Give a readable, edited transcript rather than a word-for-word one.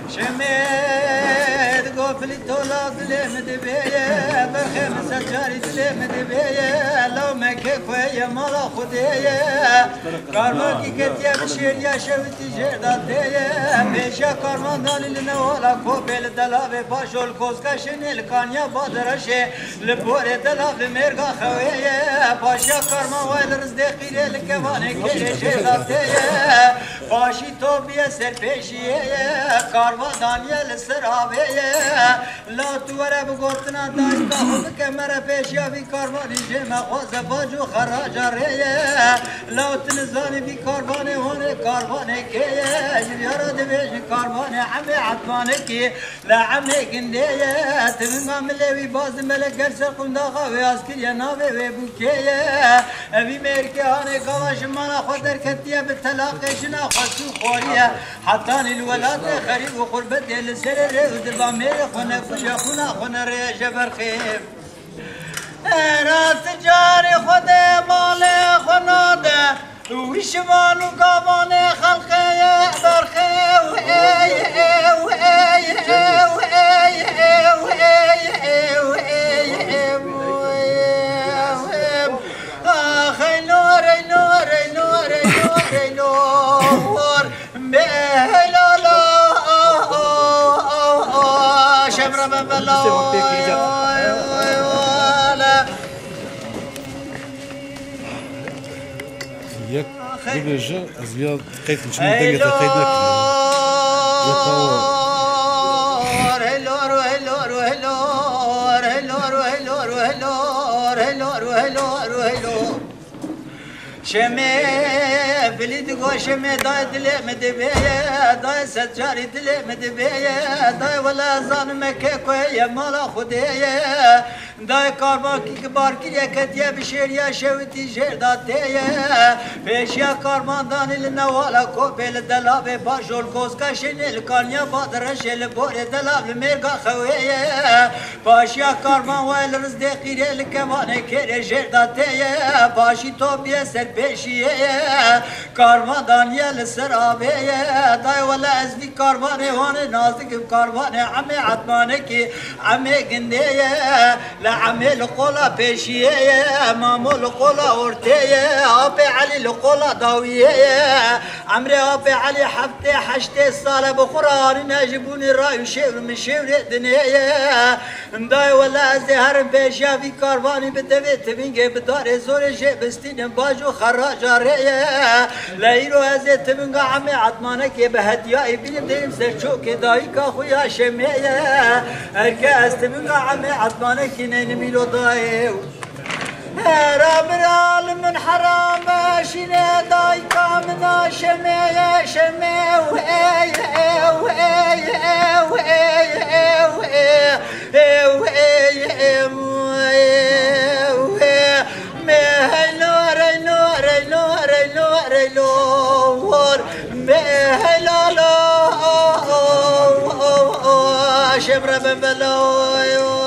شميت قفل الطلاق لمد بيا برخيم سجاري لمد بيا لو ما كيف يا مالا خديا كارماكي كتيا بشير يا شوتي جرداتيا بيشا كارمان داني لنوالا كوبيل دلابي باشو الكوسكا شنيل كانيا بادرشي لبوري دلابي ميرغا خويا باشا كارمان ويل رزدقي للكواني كيري جرداتيا باشي توبيا سربيشيا كارما دانيال سرابيا لا تورا بقوتنا داشتا خود كمرا بيشيا في كارماني جيما خوزا باجو خراجا ريا لا تنزاني في كارماني هوني كارماني كيا جريارا دبيش كارماني عمي عطماني كي لا عمي قنديا تمنغا مليوي باز ملك قرسا قندا غاوي اسكريا ناوي ويبوكيا ابي ميركي هاني قواش مانا خودر كتيا بالتلاقيشنا خسو خوريا حطاني الولاد خريب وقربتي لسر ودربا ميري خونا فجا خونا ريجا برخيب انا تجاري خودي مالي خناده وشمال وقاماني خلقي برخي اخي نور نور نور نور نور بهلالا شمر ببلا Jak lubię, że zwiat kajt mش من دنيا تخيدنا شمي بليد قو شمي داي دلي مدبيا داي سجاري دلي مدبيا داي ولا زان مكي كويا مالا خديا داي كارماكي كبار كريا كتيا بشيريا شوتي جرداتيا بيشيا كارمان داني لنوالا كوبيل دلابي باجول كوسكا شنيل كانيا بادرش البوري دلاب الميرغا خويا باشيا كارمان ويل رزدقي لكماني كيري جرداتيا باشي توبيا سر بيشيا كارمان دانيال سرابيا داي ولا ازبي كارمان هون نازك كارمان عمي عطمانكي عمي قنديا لعمي القولا بيشيا مامو القولا ورتيا ابي علي القولا داويا عمري ابي علي حفتي حشتي صالة بقران ناجبوني راي وشير من شير دنيا داي ولا ازهر بيشيا في كارماني بدبيت بينجي بدار زور جي بستين باجو خراجا ريا لايرو ازيت من عمي عطمانك بهديا بين ديم سرچوك دايكا خويا شميا اركا استمن عمي عطمانك نميلو دايو رابرال من حرام شنا دايكا من شميا شميا وهي نور مهلالا شبر ببلو